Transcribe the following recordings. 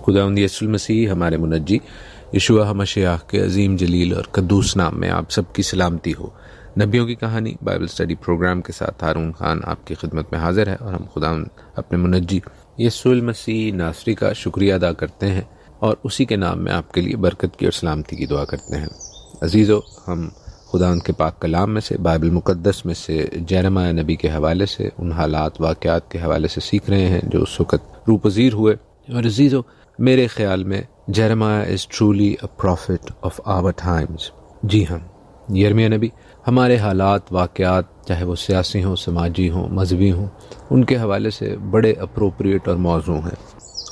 خداوند یسوع المسیح ہمارے منجی یشوع مشیح کے عظیم جلیل اور قدوس نام میں آپ سب کی سلامتی ہو۔ نبیوں کی کہانی بائبل اسٹڈی پروگرام کے ساتھ ہارون خان آپ کی خدمت میں حاضر ہے، اور ہم خداوند اپنے منجی یسوع المسیح ناصری کا شکریہ ادا کرتے ہیں اور اسی کے نام میں آپ کے لیے برکت کی اور سلامتی کی دعا کرتے ہیں۔ عزیزو، ہم خداوند کے پاک کلام میں سے، بائبل مقدس میں سے، جیرمیہ نبی کے حوالے سے، ان حالات واقعات کے حوالے سے سیکھ رہے ہیں جو اس وقت روپذیر ہوئے۔ اور عزیزو، میرے خیال میں Jeremiah is truly a prophet of our times. جی ہاں، یرمیہ نبی ہمارے حالات واقعات، چاہے وہ سیاسی ہوں، سماجی ہوں، مذہبی ہوں، ان کے حوالے سے بڑے اپروپریٹ اور موزوں ہیں۔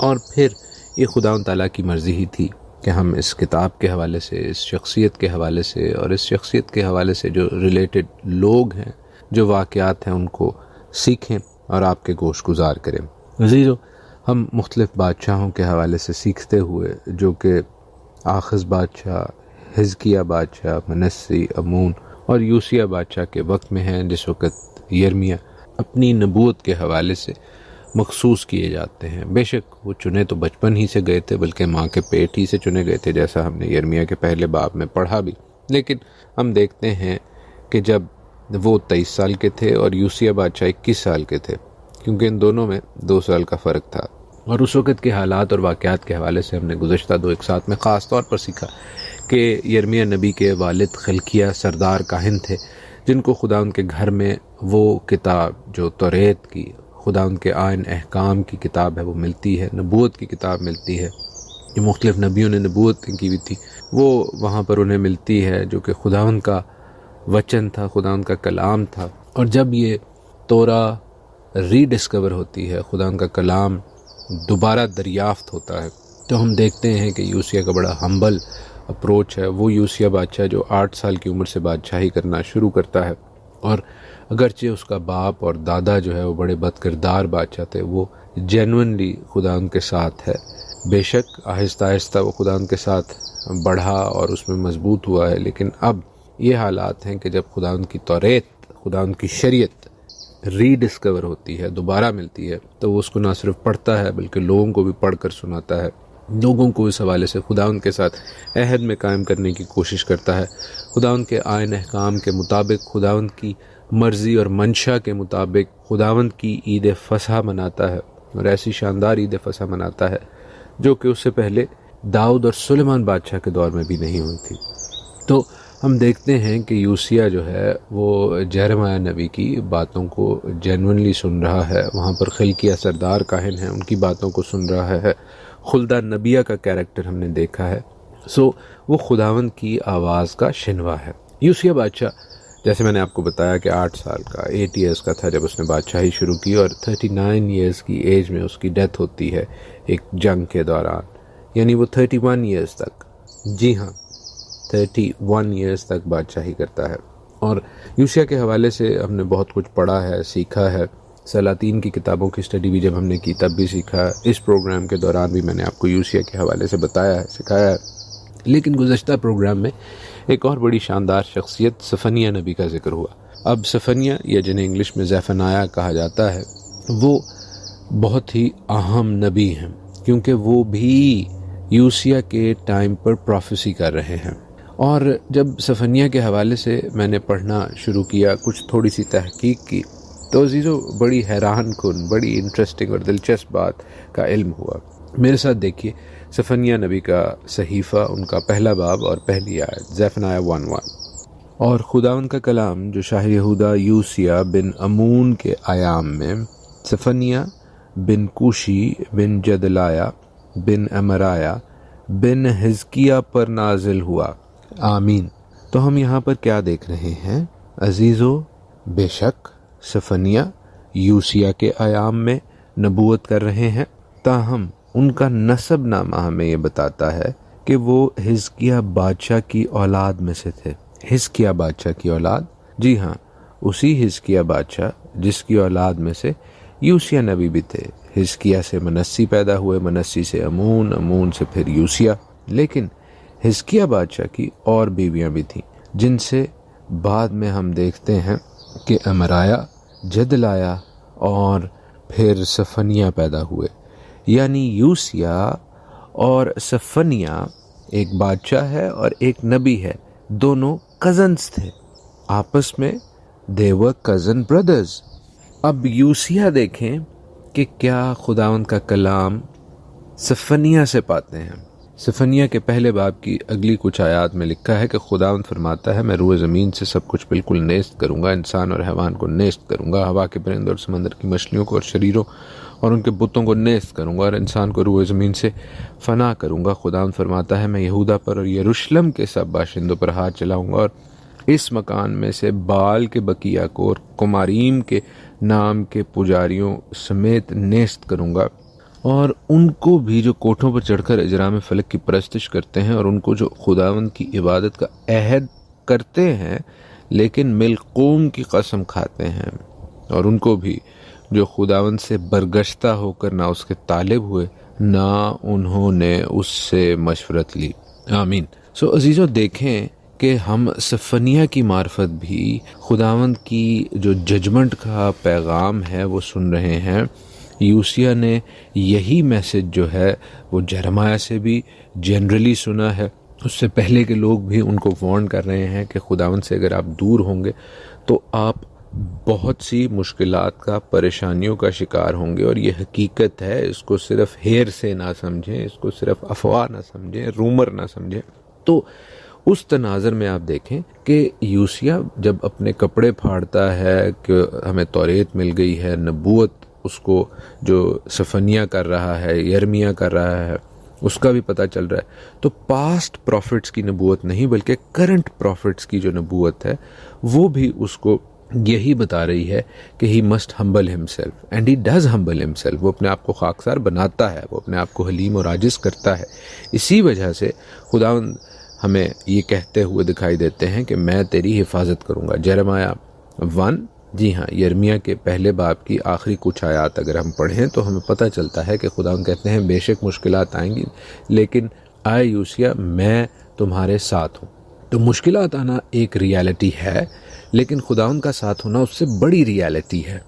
اور پھر یہ خداوند تعالیٰ کی مرضی ہی تھی کہ ہم اس کتاب کے حوالے سے، اس شخصیت کے حوالے سے، اور اس شخصیت کے حوالے سے جو ریلیٹڈ لوگ ہیں، جو واقعات ہیں، ان کو سیکھیں اور آپ کے گوش گزار کریں۔ عزیزو، ہم مختلف بادشاہوں کے حوالے سے سیکھتے ہوئے، جو کہ آخز بادشاہ، حزقیہ بادشاہ، منسی، امون اور یوسیہ بادشاہ کے وقت میں ہیں، جس وقت یرمیہ اپنی نبوت کے حوالے سے مخصوص کیے جاتے ہیں۔ بے شک وہ چنے تو بچپن ہی سے گئے تھے، بلکہ ماں کے پیٹ ہی سے چنے گئے تھے، جیسا ہم نے یرمیہ کے پہلے باب میں پڑھا بھی۔ لیکن ہم دیکھتے ہیں کہ جب وہ 23 سال کے تھے اور یوسیہ بادشاہ 21 سال کے تھے، کیونکہ ان دونوں میں 2 سال کا فرق تھا، اور اس وقت کے حالات اور واقعات کے حوالے سے ہم نے گزشتہ 2 اقساط میں خاص طور پر سیکھا کہ یرمیہ نبی کے والد خلقیہ سردار کاہن تھے، جن کو خدا ان کے گھر میں وہ کتاب جو توریت کی، خدا ان کے آئین احکام کی کتاب ہے، وہ ملتی ہے، نبوت کی کتاب ملتی ہے، جو مختلف نبیوں نے نبوت کی ہوئی تھی، وہ وہاں پر انہیں ملتی ہے، جو کہ خدا ان کا وچن تھا، خدا ان کا کلام تھا۔ اور جب یہ تورا ری ڈسکور ہوتی ہے، خدا ان کا کلام دوبارہ دریافت ہوتا ہے، تو ہم دیکھتے ہیں کہ یوسیہ کا بڑا ہمبل اپروچ ہے۔ وہ یوسیہ بادشاہ جو 8 سال کی عمر سے بادشاہی کرنا شروع کرتا ہے، اور اگرچہ اس کا باپ اور دادا جو ہے وہ بڑے بد کردار بادشاہ تھے، وہ جینونلی خدا ان کے ساتھ ہے۔ بے شک آہستہ آہستہ وہ خدا ان کے ساتھ بڑھا اور اس میں مضبوط ہوا ہے، لیکن اب یہ حالات ہیں کہ جب خدا ان کی توریت، خدا ان کی شریعت ری ڈسکور ہوتی ہے، دوبارہ ملتی ہے، تو وہ اس کو نہ صرف پڑھتا ہے بلکہ لوگوں کو بھی پڑھ کر سناتا ہے، لوگوں کو اس حوالے سے خدا ان کے ساتھ عہد میں قائم کرنے کی کوشش کرتا ہے، خدا ان کے آئین احکام کے مطابق، خدا ان کی مرضی اور منشا کے مطابق خداوند کی عید فصح مناتا ہے، اور ایسی شاندار عید فصح مناتا ہے جو کہ اس سے پہلے داؤد اور سلیمان بادشاہ کے دور میں بھی نہیں ہوئی تھی۔ تو ہم دیکھتے ہیں کہ یوسیہ جو ہے وہ جیرمیہ نبی کی باتوں کو جینونلی سن رہا ہے، وہاں پر خلقیہ سردار کاہن ہیں، ان کی باتوں کو سن رہا ہے، خلدہ نبیہ کا کیریکٹر ہم نے دیکھا ہے۔ وہ خداوند کی آواز کا شنوا ہے۔ یوسیہ بادشاہ، جیسے میں نے آپ کو بتایا کہ 8 سال کا، 8 ایئرز کا تھا جب اس نے بادشاہی شروع کی، اور 39 ایئرز کی ایج میں اس کی ڈیتھ ہوتی ہے ایک جنگ کے دوران، یعنی وہ 31 ایئرز تک، جی ہاں 31 ایئرز تک بادشاہی کرتا ہے۔ اور یوسیہ کے حوالے سے ہم نے بہت کچھ پڑھا ہے، سیکھا ہے، سلاطین کی کتابوں کی اسٹڈی بھی جب ہم نے کی تب بھی سیکھا، اس پروگرام کے دوران بھی میں نے آپ کو یوسیہ کے حوالے سے بتایا ہے، سکھایا ہے۔ لیکن گزشتہ پروگرام میں ایک اور بڑی شاندار شخصیت صفنیہ نبی کا ذکر ہوا۔ اب صفنیہ، یا جنہیں انگلش میں زیفنایہ کہا جاتا ہے، وہ بہت ہی اہم نبی ہیں، کیونکہ وہ بھی یوسیہ کے ٹائم پر پروفیسی کر رہے ہیں۔ اور جب صفنیہ کے حوالے سے میں نے پڑھنا شروع کیا، کچھ تھوڑی سی تحقیق کی، تو عزیزو بڑی حیران کن، بڑی انٹرسٹنگ اور دلچسپ بات کا علم ہوا۔ میرے ساتھ دیکھیے صفنیہ نبی کا صحیفہ، ان کا پہلا باب اور پہلی آیت، زیفنایہ 1:1۔ اور خداوند کا کلام جو شاہ یہودا یوسیہ بن امون کے ایام میں صفنیہ بن کوشی بن جدلایہ بن امرایہ بن حزقیہ پر نازل ہوا، آمین۔ تو ہم یہاں پر کیا دیکھ رہے ہیں عزیزو؟ بے شک صفنیہ یوسیہ کے ایام میں نبوت کر رہے ہیں، تاہم ان کا نسب نامہ ہمیں یہ بتاتا ہے کہ وہ حزقیہ بادشاہ کی اولاد میں سے تھے۔ حزقیہ بادشاہ کی اولاد، جی ہاں، اسی حزقیہ بادشاہ جس کی اولاد میں سے یوسیہ نبی بھی تھے۔ حزقیہ سے منسی پیدا ہوئے، منسی سے امون، امون سے پھر یوسیہ۔ لیکن حزقیہ بادشاہ کی اور بیویاں بھی تھیں، جن سے بعد میں ہم دیکھتے ہیں کہ امرایہ، جدلایہ اور پھر صفنیہ پیدا ہوئے، یعنی یوسیہ اور سفنیا ایک بادشاہ ہے اور ایک نبی ہے، دونوں کزنز تھے آپس میں، they were cousin brothers۔ اب یوسیہ دیکھیں کہ کیا خداوند کا کلام سفنیا سے پاتے ہیں۔ سفنیا کے پہلے باب کی اگلی کچھ آیات میں لکھا ہے کہ خداوند فرماتا ہے میں روئے زمین سے سب کچھ بالکل نیست کروں گا، انسان اور حیوان کو نیست کروں گا، ہوا کے پرندوں اور سمندر کی مچھلیوں کو اور شریروں اور ان کے بتوں کو نیست کروں گا، اور انسان کو روئے زمین سے فنا کروں گا۔ خداوند فرماتا ہے میں یہودا پر اور یروشلم کے سب باشندوں پر ہاتھ چلاؤں گا، اور اس مکان میں سے بال کے بقیہ کو اور کماریم کے نام کے پجاریوں سمیت نیست کروں گا، اور ان کو بھی جو کوٹھوں پر چڑھ کر اجرام فلک کی پرستش کرتے ہیں، اور ان کو جو خداوند کی عبادت کا عہد کرتے ہیں لیکن ملقوم کی قسم کھاتے ہیں، اور ان کو بھی جو خداوند سے برگشتہ ہو کر نہ اس کے طالب ہوئے نہ انہوں نے اس سے مشورت لی۔ آمین۔ عزیزوں دیکھیں کہ ہم سفنیا کی معرفت بھی خداوند کی جو ججمنٹ کا پیغام ہے وہ سن رہے ہیں۔ یوسیہ نے یہی میسج جو ہے وہ جرمیہ سے بھی جنرلی سنا ہے، اس سے پہلے کے لوگ بھی ان کو وارن کر رہے ہیں کہ خداوند سے اگر آپ دور ہوں گے تو آپ بہت سی مشکلات کا، پریشانیوں کا شکار ہوں گے، اور یہ حقیقت ہے، اس کو صرف ہیر سے نہ سمجھیں، اس کو صرف افواہ نہ سمجھیں، رومر نہ سمجھیں۔ تو اس تناظر میں آپ دیکھیں کہ یوسیہ جب اپنے کپڑے پھاڑتا ہے کہ ہمیں توریت مل گئی ہے، نبوت اس کو جو سفنیا کر رہا ہے، یرمیہ کر رہا ہے، اس کا بھی پتہ چل رہا ہے، تو پاسٹ پروفٹس کی نبوت نہیں بلکہ کرنٹ پروفٹس کی جو نبوت ہے وہ بھی اس کو یہی بتا رہی ہے کہ he must humble himself and he does humble himself. وہ اپنے آپ کو خاکسار بناتا ہے، وہ اپنے آپ کو حلیم اور عاجز کرتا ہے۔ اسی وجہ سے خداوند ہمیں یہ کہتے ہوئے دکھائی دیتے ہیں کہ میں تیری حفاظت کروں گا۔ جرمیہ 1، جی ہاں، یرمیہ کے پہلے باب کی آخری کچھ آیات اگر ہم پڑھیں تو ہمیں پتہ چلتا ہے کہ خداوند کہتے ہیں بے شک مشکلات آئیں گی لیکن اے یوسیہ میں تمہارے ساتھ ہوں۔ تو مشکلات آنا ایک ریالٹی ہے، لیکن خداوند کا ساتھ ہونا اس سے بڑی ریالٹی ہے۔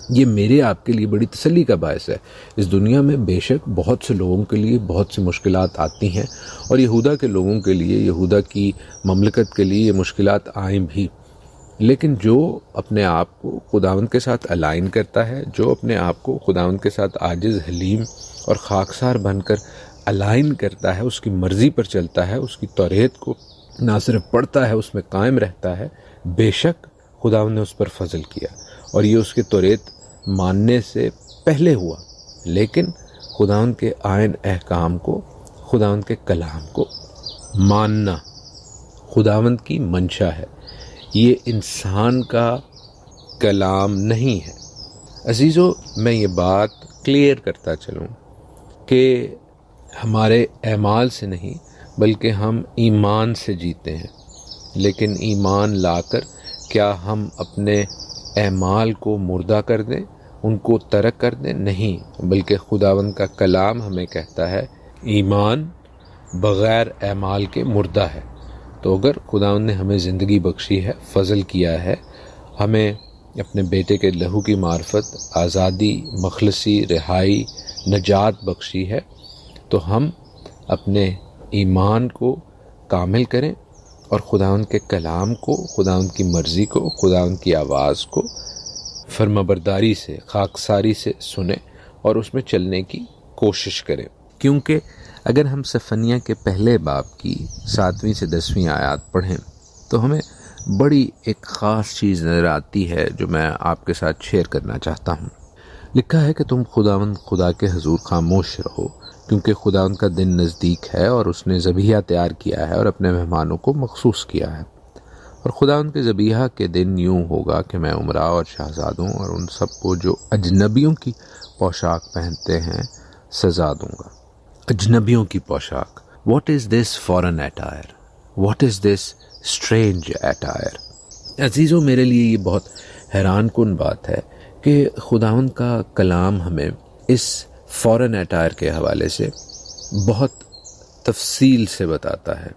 یہ میرے آپ کے لیے بڑی تسلی کا باعث ہے۔ اس دنیا میں بے شک بہت سے لوگوں کے لیے بہت سی مشکلات آتی ہیں، اور یہودا کے لوگوں کے لیے، یہودا کی مملکت کے لیے یہ مشکلات آئیں بھی، لیکن جو اپنے آپ کو خداوند کے ساتھ الائن کرتا ہے، جو اپنے آپ کو خداوند کے ساتھ عاجز، حلیم اور خاکسار بن کر الائن کرتا ہے، اس کی مرضی پر چلتا ہے، اس کی توریت کو نہ صرف پڑھتا ہے، اس میں قائم رہتا ہے، بے شک خداوند نے اس پر فضل کیا، اور یہ اس کے توریت ماننے سے پہلے ہوا، لیکن خداوند کے آئین احکام کو، خداوند کے کلام کو ماننا خداوند کی منشا ہے، یہ انسان کا کلام نہیں ہے۔ عزیزو، میں یہ بات کلیئر کرتا چلوں کہ ہمارے اعمال سے نہیں بلکہ ہم ایمان سے جیتے ہیں، لیکن ایمان لا کر کیا ہم اپنے اعمال کو مردہ کر دیں، ان کو ترک کر دیں؟ نہیں، بلکہ خداوند کا کلام ہمیں کہتا ہے ایمان بغیر اعمال کے مردہ ہے۔ تو اگر خداوند نے ہمیں زندگی بخشی ہے، فضل کیا ہے، ہمیں اپنے بیٹے کے لہو کی معرفت، آزادی، مخلصی، رہائی، نجات بخشی ہے، تو ہم اپنے ایمان کو کامل کریں اور خداوند کے کلام کو، خداوند کی مرضی کو، خداوند کی آواز کو فرمانبرداری سے، خاکساری سے سنیں اور اس میں چلنے کی کوشش کریں۔ کیونکہ اگر ہم سفنیا کے پہلے باب کی 7ویں سے 10ویں آیات پڑھیں تو ہمیں بڑی ایک خاص چیز نظر آتی ہے جو میں آپ کے ساتھ شیئر کرنا چاہتا ہوں۔ لکھا ہے کہ تم خداوند خدا کے حضور خاموش رہو، کیونکہ خداوند کا دن نزدیک ہے اور اس نے ذبیحہ تیار کیا ہے اور اپنے مہمانوں کو مخصوص کیا ہے۔ اور خداوند کے ذبیحہ کے دن یوں ہوگا کہ میں امراء اور شہزادوں اور ان سب کو جو اجنبیوں کی پوشاک پہنتے ہیں سزا دوں گا۔ اجنبیوں کی پوشاک، what is this foreign attire, what is this strange attire? عزیزوں، میرے لیے یہ بہت حیران کن بات ہے کہ خداوند کا کلام ہمیں اس فارن اٹائر کے حوالے سے بہت تفصیل سے بتاتا ہے۔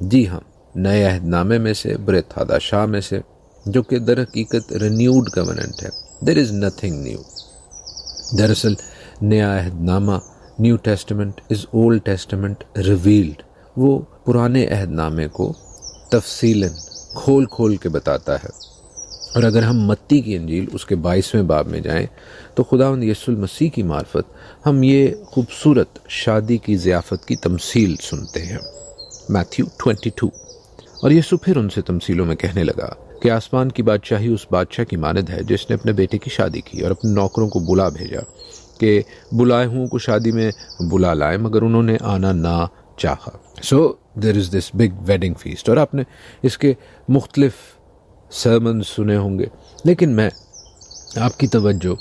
جی ہاں، نئے عہد نامے میں سے، برت حادثہ میں سے، جو کہ در حقیقت رینیوڈ کوننٹ ہے۔ دیر از نتھنگ نیو۔ دراصل نیا عہد نامہ نیو ٹیسٹمنٹ از اولڈ ٹیسٹمنٹ ریویلڈ. وہ پرانے عہد نامے کو تفصیلاً کھول کھول کے بتاتا ہے. اور اگر ہم متی کی انجیل اس کے 22ویں باب میں جائیں تو خداوند یسوع المسیح کی معرفت ہم یہ خوبصورت شادی کی ضیافت کی تمثیل سنتے ہیں. میتھیو 22. اور یسوع پھر ان سے تمثیلوں میں کہنے لگا کہ آسمان کی بادشاہی اس بادشاہ کی مانند ہے جس نے اپنے بیٹے کی شادی کی اور اپنے نوکروں کو بلا بھیجا کہ بلائے ہوں کو شادی میں بلا لائیں، مگر انہوں نے آنا نہ چاہا. سو دیر از دس بگ ویڈنگ فیسٹ. اور آپ نے اس کے مختلف سرمن سنے ہوں گے، لیکن میں آپ کی توجہ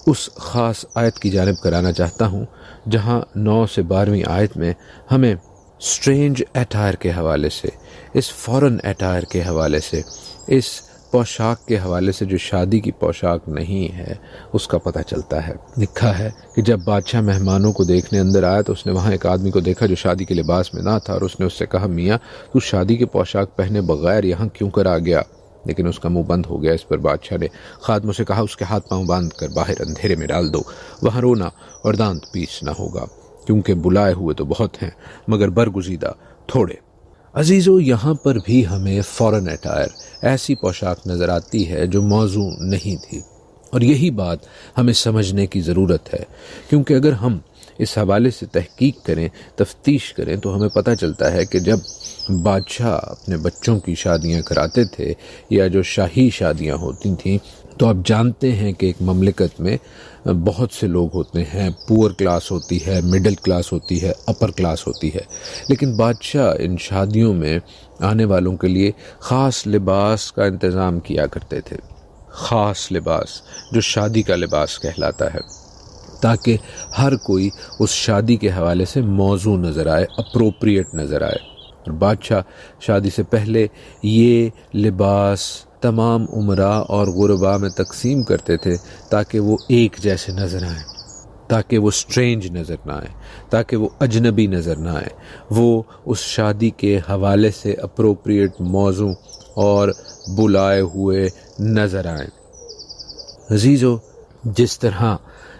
اس خاص آیت کی جانب کرانا چاہتا ہوں جہاں 9 سے 12ویں آیت میں ہمیں اسٹرینج اٹائر کے حوالے سے، اس فورن اٹائر کے حوالے سے، اس پوشاک کے حوالے سے جو شادی کی پوشاک نہیں ہے اس کا پتہ چلتا ہے. لکھا ہے کہ جب بادشاہ مہمانوں کو دیکھنے اندر آیا تو اس نے وہاں ایک آدمی کو دیکھا جو شادی کے لباس میں نہ تھا، اور اس نے اس سے کہا میاں تو شادی کی پوشاک پہنے بغیر یہاں کیوں کر آ گیا؟ لیکن اس کا منہ بند ہو گیا. اس پر بادشاہ نے خادموں سے کہا اس کے ہاتھ پاؤں باندھ کر باہر اندھیرے میں ڈال دو، وہاں رونا اور دانت پیسنا ہوگا، کیونکہ بلائے ہوئے تو بہت ہیں مگر برگزیدہ تھوڑے. عزیزو، یہاں پر بھی ہمیں فورن اٹائر، ایسی پوشاک نظر آتی ہے جو موضوع نہیں تھی. اور یہی بات ہمیں سمجھنے کی ضرورت ہے، کیونکہ اگر ہم اس حوالے سے تحقیق کریں، تفتیش کریں، تو ہمیں پتہ چلتا ہے کہ جب بادشاہ اپنے بچوں کی شادیاں کراتے تھے یا جو شاہی شادیاں ہوتی تھیں، تو آپ جانتے ہیں کہ ایک مملکت میں بہت سے لوگ ہوتے ہیں، پور کلاس ہوتی ہے، مڈل کلاس ہوتی ہے، اپر کلاس ہوتی ہے، لیکن بادشاہ ان شادیوں میں آنے والوں کے لیے خاص لباس کا انتظام کیا کرتے تھے. خاص لباس جو شادی کا لباس کہلاتا ہے، تاکہ ہر کوئی اس شادی کے حوالے سے موزوں نظر آئے، اپروپریٹ نظر آئے. اور بادشاہ شادی سے پہلے یہ لباس تمام امراء اور غرباء میں تقسیم کرتے تھے تاکہ وہ ایک جیسے نظر آئیں، تاکہ وہ اسٹرینج نظر نہ آئے، تاکہ وہ اجنبی نظر نہ آئے، وہ اس شادی کے حوالے سے اپروپریٹ موضوع اور بلائے ہوئے نظر آئیں. عزیزو، جس طرح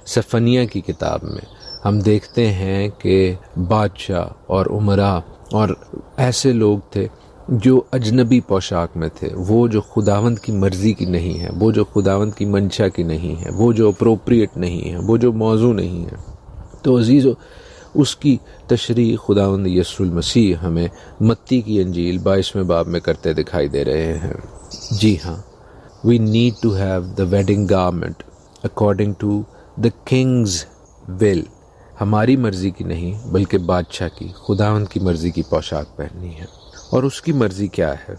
صفنیہ کی کتاب میں ہم دیکھتے ہیں کہ بادشاہ اور امراء اور ایسے لوگ تھے جو اجنبی پوشاک میں تھے، وہ جو خداوند کی مرضی کی نہیں ہے، وہ جو خداوند کی منشا کی نہیں ہے، وہ جو اپروپریٹ نہیں ہے، وہ جو موضوع نہیں ہے. تو عزیزو، اس کی تشریح خداوند یسوع المسیح ہمیں متی کی انجیل 22ویں باب میں کرتے دکھائی دے رہے ہیں. جی ہاں، we need to have the wedding garment according to the king's will. ہماری مرضی کی نہیں بلکہ بادشاہ کی، خداوند کی مرضی کی پوشاک پہننی ہے. اور اس کی مرضی کیا ہے؟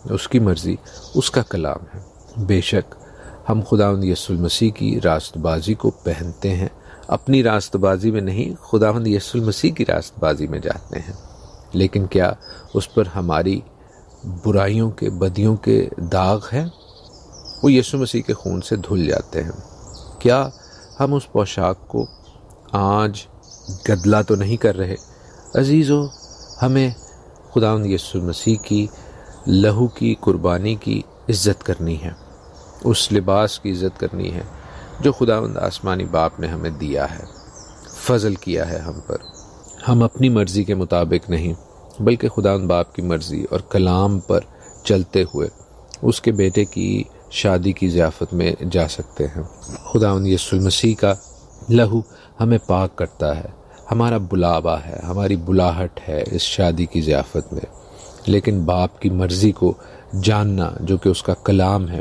اس کی مرضی اس کا کلام ہے. بے شک ہم خداوند یسوع المسیح کی راست بازی کو پہنتے ہیں، اپنی راست بازی میں نہیں، خداوند یسوع المسیح کی راست بازی میں جاتے ہیں. لیکن کیا اس پر ہماری برائیوں کے، بدیوں کے داغ ہیں؟ وہ یسوع مسیح کے خون سے دھل جاتے ہیں. کیا ہم اس پوشاک کو آج گدلا تو نہیں کر رہے؟ عزیزو، ہمیں خداوند یسوع مسیح کی لہو کی قربانی کی عزت کرنی ہے، اس لباس کی عزت کرنی ہے جو خداوند آسمانی باپ نے ہمیں دیا ہے، فضل کیا ہے ہم پر. ہم اپنی مرضی کے مطابق نہیں بلکہ خداوند باپ کی مرضی اور کلام پر چلتے ہوئے اس کے بیٹے کی شادی کی ضیافت میں جا سکتے ہیں. خداوند یسوع مسیح کا لہو ہمیں پاک کرتا ہے، ہمارا بلاوا ہے، ہماری بلاہٹ ہے اس شادی کی ضیافت میں. لیکن باپ کی مرضی کو جاننا جو کہ اس کا کلام ہے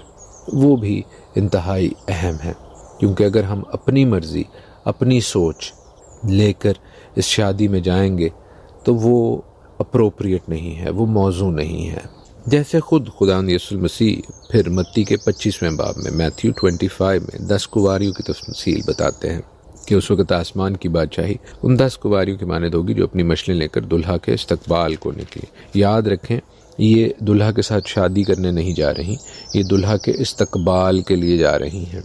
وہ بھی انتہائی اہم ہے، کیونکہ اگر ہم اپنی مرضی، اپنی سوچ لے کر اس شادی میں جائیں گے تو وہ اپروپریٹ نہیں ہے، وہ موضوع نہیں ہے. جیسے خود خداوند یسوع مسیح پھر متی کے 25ویں باب میں، میتھیو 25 میں 10 کنواریوں کی تفصیل بتاتے ہیں کہ اس وقت آسمان کی بادشاہی ان 10 کنواریوں کی مانند ہوگی جو اپنی مشلیں لے کر دلہا کے استقبال کو نکلی. یاد رکھیں، یہ دلہا کے ساتھ شادی کرنے نہیں جا رہی، یہ دلہا کے استقبال کے لیے جا رہی ہیں.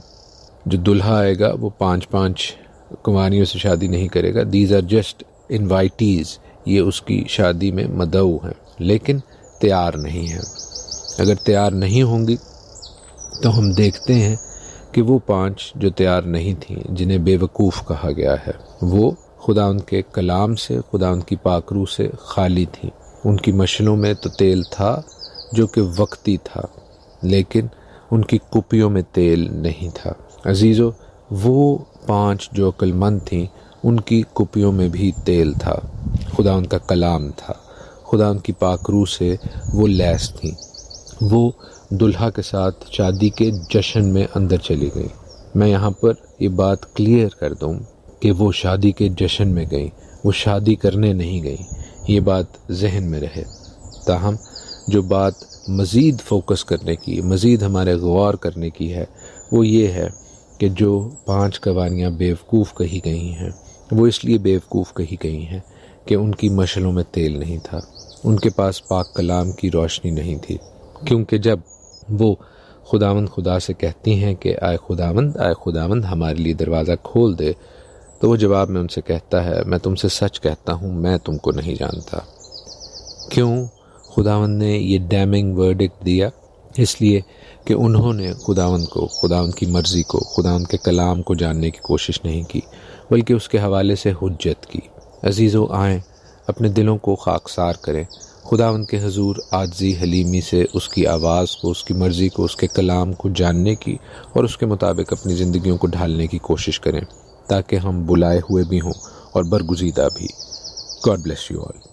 جو دلہا آئے گا وہ 5 کنواریوں سے شادی نہیں کرے گا. دیز آر جسٹ انوائٹیز، یہ اس کی شادی میں مدعو ہیں لیکن تیار نہیں ہیں. اگر تیار نہیں ہوں گی تو ہم دیکھتے ہیں کہ وہ 5 جو تیار نہیں تھیں، جنہیں بے وقوف کہا گیا ہے، وہ خدا ان کے کلام سے، خدا ان کی پاک روح سے خالی تھیں۔ ان کی مشنوں میں تو تیل تھا جو کہ وقتی تھا، لیکن ان کی کپیوں میں تیل نہیں تھا۔ عزیزو، وہ 5 جو عقل مند تھیں، ان کی کپیوں میں بھی تیل تھا، خدا ان کا کلام تھا، خدا ان کی پاک روح سے وہ لیس تھیں۔ وہ دلہا کے ساتھ شادی کے جشن میں اندر چلی گئی۔ میں یہاں پر یہ بات کلیئر کر دوں کہ وہ شادی کے جشن میں گئیں، وہ شادی کرنے نہیں گئیں، یہ بات ذہن میں رہے۔ تاہم جو بات مزید فوکس کرنے کی، مزید ہمارے غور کرنے کی ہے، وہ یہ ہے کہ جو 5 قواریاں بیوقوف کہی گئی ہیں، وہ اس لیے بیوقوف کہی گئی ہیں کہ ان کی مشعلوں میں تیل نہیں تھا، ان کے پاس پاک کلام کی روشنی نہیں تھی۔ کیونکہ جب وہ خداوند خدا سے کہتی ہیں کہ اے خداوند ہمارے لیے دروازہ کھول دے، تو وہ جواب میں ان سے کہتا ہے، میں تم سے سچ کہتا ہوں، میں تم کو نہیں جانتا۔ کیوں خداوند نے یہ ڈیمنگ ورڈکٹ دیا؟ اس لیے کہ انہوں نے خداوند کی مرضی کو، خداوند کے کلام کو جاننے کی کوشش نہیں کی، بلکہ اس کے حوالے سے حجت کی۔ عزیزو، آئیں اپنے دلوں کو خاکسار کریں، خداوند کے حضور عاجزی حلیمی سے اس کی آواز کو، اس کی مرضی کو، اس کے کلام کو جاننے کی اور اس کے مطابق اپنی زندگیوں کو ڈھالنے کی کوشش کریں، تاکہ ہم بلائے ہوئے بھی ہوں اور برگزیدہ بھی۔ God bless you all.